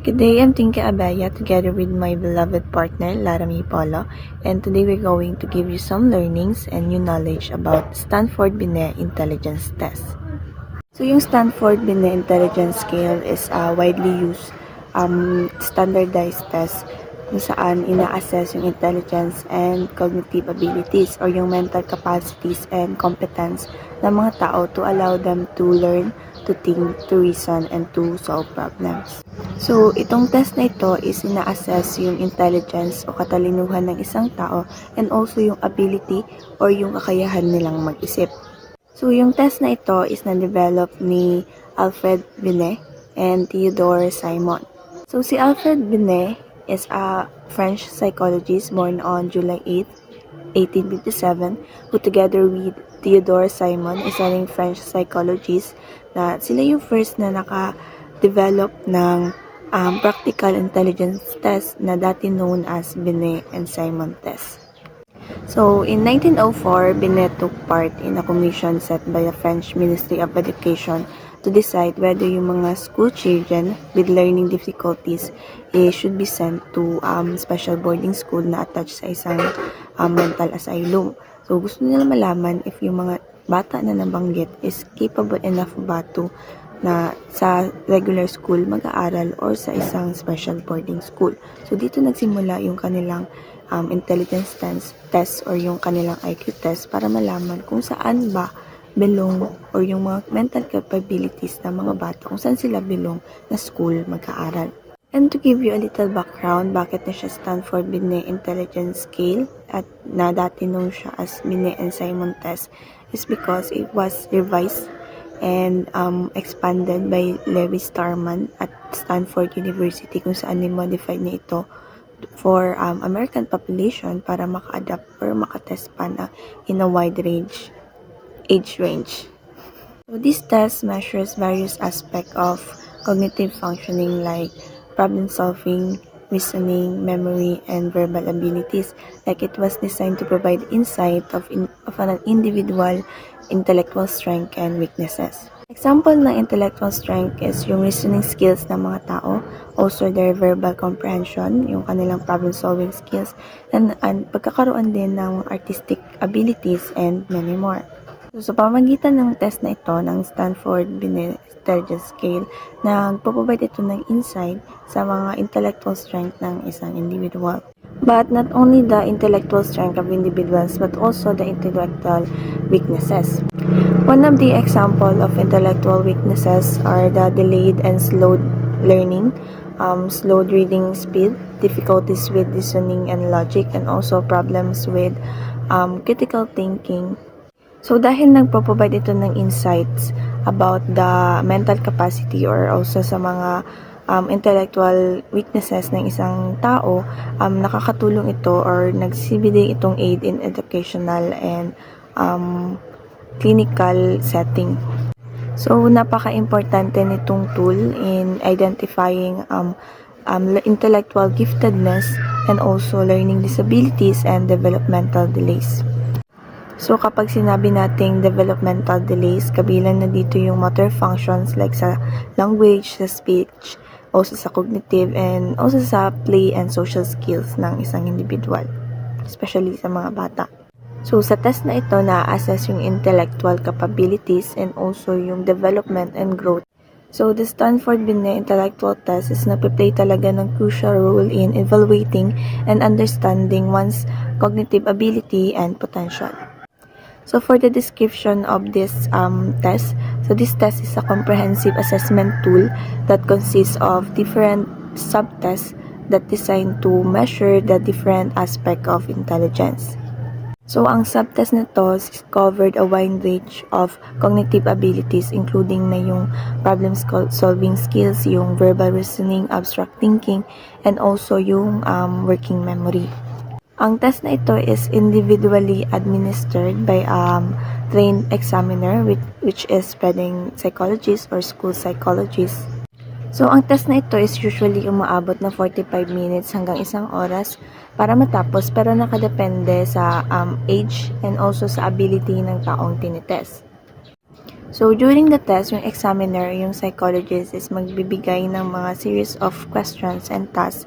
Good day, I'm Tinka Abaya together with my beloved partner Laramie Polo, and today we're going to give you some learnings and new knowledge about Stanford Binet Intelligence Test. So yung Stanford Binet Intelligence Scale is a widely used standardized test kung saan ina-assess yung intelligence and cognitive abilities or yung mental capacities and competence ng mga tao to allow them to learn, to think, to reason, and to solve problems. So, itong test na ito is ina-assess yung intelligence o katalinuhan ng isang tao and also yung ability or yung kakayahan nilang mag-isip. So, yung test na ito is na-develop ni Alfred Binet and Theodore Simon. So, si Alfred Binet is a French psychologist born on July 8, 1857, who together with Theodore Simon, isa ring French psychologist, na sila yung first na naka-develop ng practical intelligence test na dati known as Binet and Simon test. So, in 1904, Binet took part in a commission set by the French Ministry of Education to decide whether yung mga school children with learning difficulties should be sent to special boarding school na attached sa isang mental asylum. So, gusto nila malaman if yung mga bata na nabanggit is capable enough ba to na sa regular school mag-aaral or sa isang special boarding school. So, dito nagsimula yung kanilang intelligence test or yung kanilang IQ test para malaman kung saan ba belong or yung mga mental capabilities ng mga bata, kung saan sila belong na school mag-aaral. And to give you a little background, bakit na siya Stanford Binet Intelligence Scale at na dati known siya as Binet and Simon test is because it was revised and expanded by Levi Starman at Stanford University kung saan ni-modified na ito for American population para maka-adapt or maka-test pa na in a wide age range. So this test measures various aspects of cognitive functioning like problem solving, reasoning, memory, and verbal abilities. Like it was designed to provide insight of an individual intellectual strength and weaknesses. Example ng intellectual strength is yung reasoning skills ng mga tao, also their verbal comprehension, yung kanilang problem-solving skills, and pagkakaroon din ng artistic abilities and many more. So, sa pamagitan ng test na ito ng Stanford Binet Intelligence Scale, nagpo-provide ito ng insight sa mga intellectual strength ng isang individual. But not only the intellectual strength of individuals, but also the intellectual weaknesses. One of the examples of intellectual weaknesses are the delayed and slowed learning, slowed reading speed, difficulties with reasoning and logic, and also problems with critical thinking. So, dahil nagpo-provide ito ng insights about the mental capacity or also sa mga intellectual weaknesses ng isang tao, nakakatulong ito or nagsibigay itong aid in educational and clinical setting. So, napaka-importante nitong tool in identifying intellectual giftedness and also learning disabilities and developmental delays. So, kapag sinabi nating developmental delays, kabilang na dito yung motor functions like sa language, sa speech, also sa cognitive, and also sa play and social skills ng isang individual, especially sa mga bata. So, sa test na ito, na-assess yung intellectual capabilities and also yung development and growth. So, the Stanford Binet Intellectual Test is napiplay talaga ng crucial role in evaluating and understanding one's cognitive ability and potential. So, for the description of this test, so this test is a comprehensive assessment tool that consists of different subtests that designed to measure the different aspect of intelligence. So, ang subtest nito covered a wide range of cognitive abilities including na yung problem-solving skills, yung verbal reasoning, abstract thinking, and also yung working memory. Ang test na ito is individually administered by trained examiner which is pwedeng psychologist or school psychologist. So, ang test na ito is usually umaabot na 45 minutes hanggang 1 oras para matapos, pero nakadepende sa age and also sa ability ng taong tinitest. So, during the test, yung examiner, yung psychologist, is magbibigay ng mga series of questions and tasks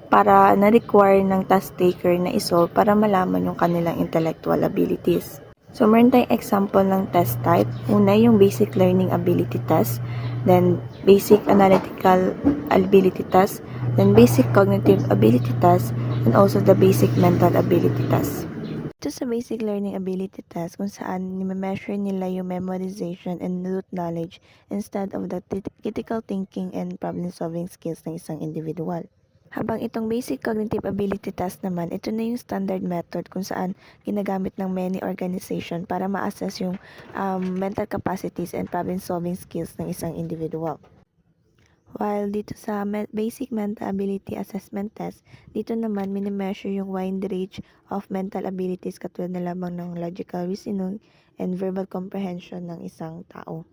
para na-require ng task taker na isolve para malaman yung kanilang intellectual abilities. So, meron tayong example ng test type. Una, yung basic learning ability test, then basic analytical ability test, then basic cognitive ability test, and also the basic mental ability test. Ito sa basic learning ability test kung saan nime-measure nila yung memorization and rote knowledge instead of the critical thinking and problem-solving skills ng isang individual. Habang itong basic cognitive ability test naman, ito na yung standard method kung saan ginagamit ng many organization para ma-assess yung mental capacities and problem-solving skills ng isang individual. While dito sa basic mental ability assessment test, dito naman minimeasure yung wide range of mental abilities katulad na lamang ng logical reasoning and verbal comprehension ng isang tao.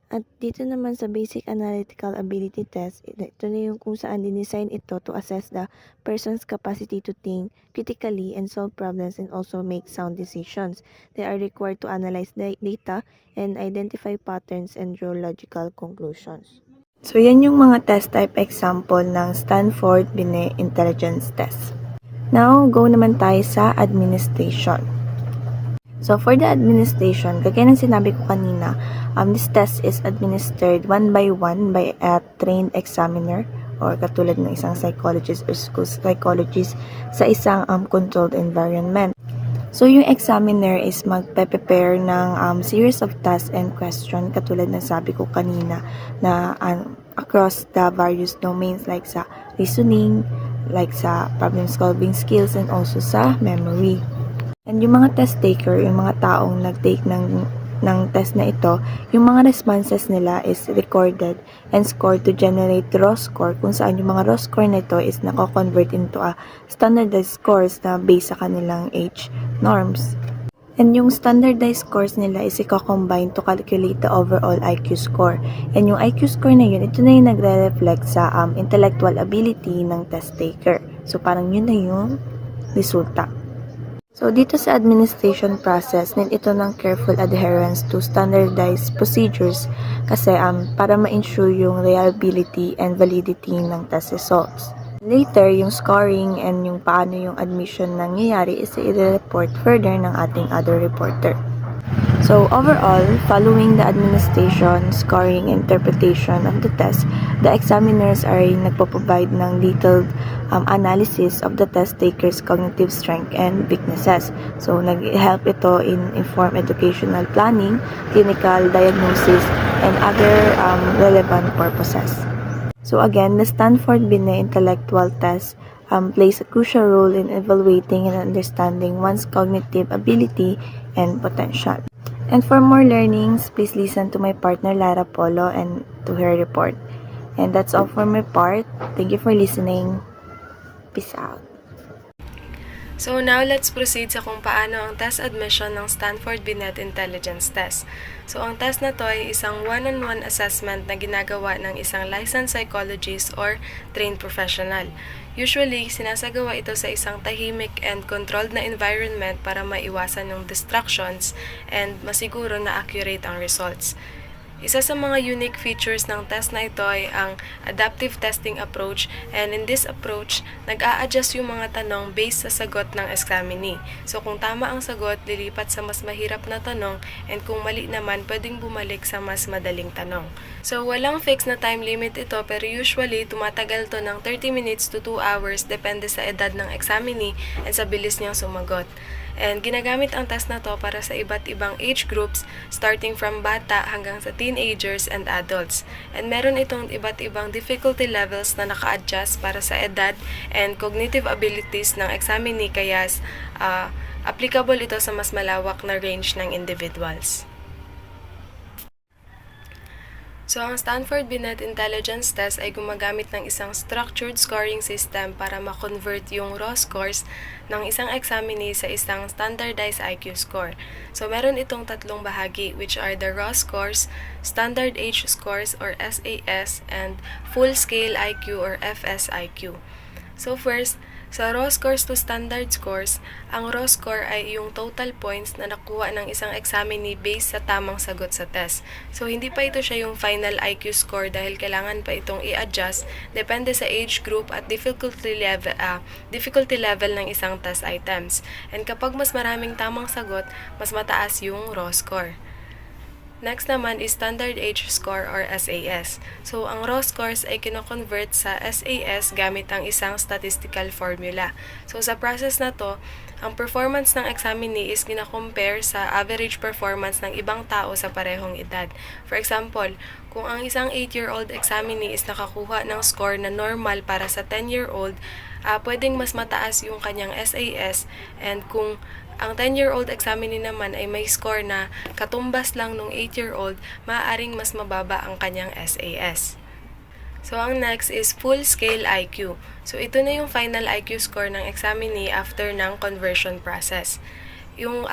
At dito naman sa basic analytical ability test, ito na yung kung saan dinesign ito to assess the person's capacity to think critically and solve problems and also make sound decisions. They are required to analyze the data and identify patterns and draw logical conclusions. So, yan yung mga test type example ng Stanford Binet Intelligence Test. Now, go naman tayo sa administration. So, for the administration, kagaya ng sinabi ko kanina, this test is administered one by a trained examiner or katulad ng isang psychologist or school psychologist sa isang controlled environment. So, yung examiner is magpe-prepare ng series of tasks and question katulad ng sabi ko kanina na across the various domains like sa reasoning, like sa problem-solving skills, and also sa memory. And yung mga test taker, yung mga taong nag-take ng test na ito, yung mga responses nila is recorded and scored to generate raw score kung saan yung mga raw score na ito is nako-convert into a standardized scores na based sa kanilang age norms. And yung standardized scores nila is i-combine to calculate the overall IQ score. And yung IQ score na yun, ito na yung nagre-reflect sa intellectual ability ng test taker. So parang yun na yung resulta. So, dito sa administration process, need ito ng careful adherence to standardized procedures kasi para ma-ensure yung reliability and validity ng test results. Later, yung scoring and yung paano yung admission nangyayari is i-report further ng ating other reporter. So, overall, following the administration, scoring, interpretation of the test, the examiners are nagpo-provide ng detailed analysis of the test taker's cognitive strength and weaknesses. So, nag-help ito in inform educational planning, clinical diagnosis, and other relevant purposes. So, again, the Stanford Binet Intellectual Test plays a crucial role in evaluating and understanding one's cognitive ability and potential. And for more learnings, please listen to my partner Lara Polo and to her report. And that's all for my part. Thank you for listening. Peace out. So now let's proceed sa kung paano ang test admission ng Stanford Binet Intelligence Test. So ang test na to ay isang one-on-one assessment na ginagawa ng isang licensed psychologist or trained professional. Usually, sinasagawa ito sa isang tahimik and controlled na environment para maiwasan yung distractions and masiguro na accurate ang results. Isa sa mga unique features ng test na ito ay ang adaptive testing approach, and in this approach, nag-a-adjust yung mga tanong based sa sagot ng examinee. So kung tama ang sagot, lilipat sa mas mahirap na tanong, and kung mali naman, pwedeng bumalik sa mas madaling tanong. So walang fixed na time limit ito, pero usually tumatagal to ng 30 minutes to 2 hours depende sa edad ng examinee and sa bilis niyang sumagot. And ginagamit ang test na to para sa iba't ibang age groups starting from bata hanggang sa teenagers and adults. And meron itong iba't ibang difficulty levels na naka-adjust para sa edad and cognitive abilities ng examinee kaya applicable ito sa mas malawak na range ng individuals. So, ang Stanford Binet Intelligence Test ay gumagamit ng isang structured scoring system para ma-convert yung raw scores ng isang examinee sa isang standardized IQ score. So, meron itong tatlong bahagi which are the raw scores, standard age scores or SAS, and full scale IQ or FSIQ. So, first, Sa raw scores to standard scores, ang raw score ay yung total points na nakuha ng isang examinee based sa tamang sagot sa test. So, hindi pa ito siya yung final IQ score dahil kailangan pa itong i-adjust depende sa age group at difficulty level ng isang test items. And kapag mas maraming tamang sagot, mas mataas yung raw score. Next naman is Standard Age Score or SAS. So, ang raw scores ay kino-convert sa SAS gamit ang isang statistical formula. So, sa process na to, ang performance ng examinee is gina-compare sa average performance ng ibang tao sa parehong edad. For example, kung ang isang 8-year-old examinee is nakakuha ng score na normal para sa 10-year-old, pwedeng mas mataas yung kanyang SAS, and kung ang 10-year-old examinee naman ay may score na katumbas lang nung 8-year-old, maaaring mas mababa ang kanyang SAS. So, ang next is full-scale IQ. So, ito na yung final IQ score ng examinee after ng conversion process. Ang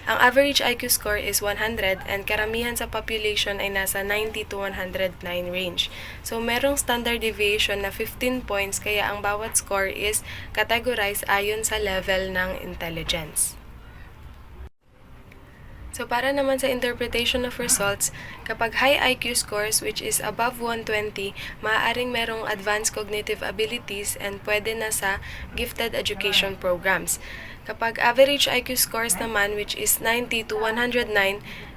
average IQ score is 100 and karamihan sa population ay nasa 90 to 109 range. So, merong standard deviation na 15 points kaya ang bawat score is categorized ayon sa level ng intelligence. So, para naman sa interpretation of results, kapag high IQ scores which is above 120, maaaring merong advanced cognitive abilities and pwede na sa gifted education programs. Kapag average IQ scores naman which is 90 to 109,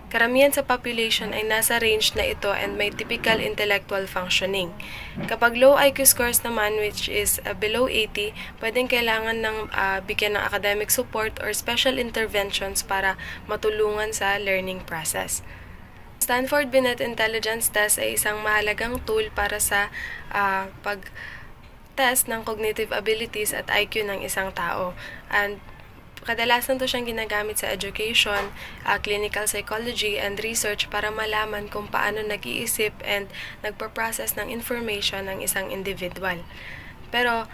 karamihan sa population ay nasa range na ito and may typical intellectual functioning. Kapag low IQ scores naman which is below 80, pwedeng kailangan ng bigyan ng academic support or special interventions para matulungan sa learning process. Stanford Binet Intelligence Test ay isang mahalagang tool para sa pag-test ng cognitive abilities at IQ ng isang tao. And kadalasan to siyang ginagamit sa education, clinical psychology, and research para malaman kung paano nag-iisip and nagpa-process ng information ng isang individual. Pero,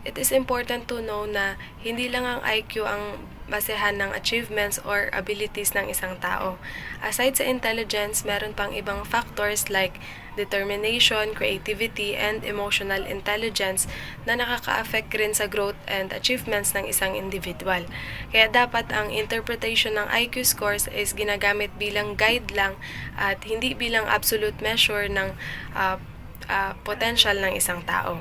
it is important to know na hindi lang ang IQ ang basehan ng achievements or abilities ng isang tao. Aside sa intelligence, meron pang ibang factors like determination, creativity, and emotional intelligence na nakaka-affect rin sa growth and achievements ng isang individual. Kaya dapat ang interpretation ng IQ scores is ginagamit bilang guide lang at hindi bilang absolute measure ng potential ng isang tao.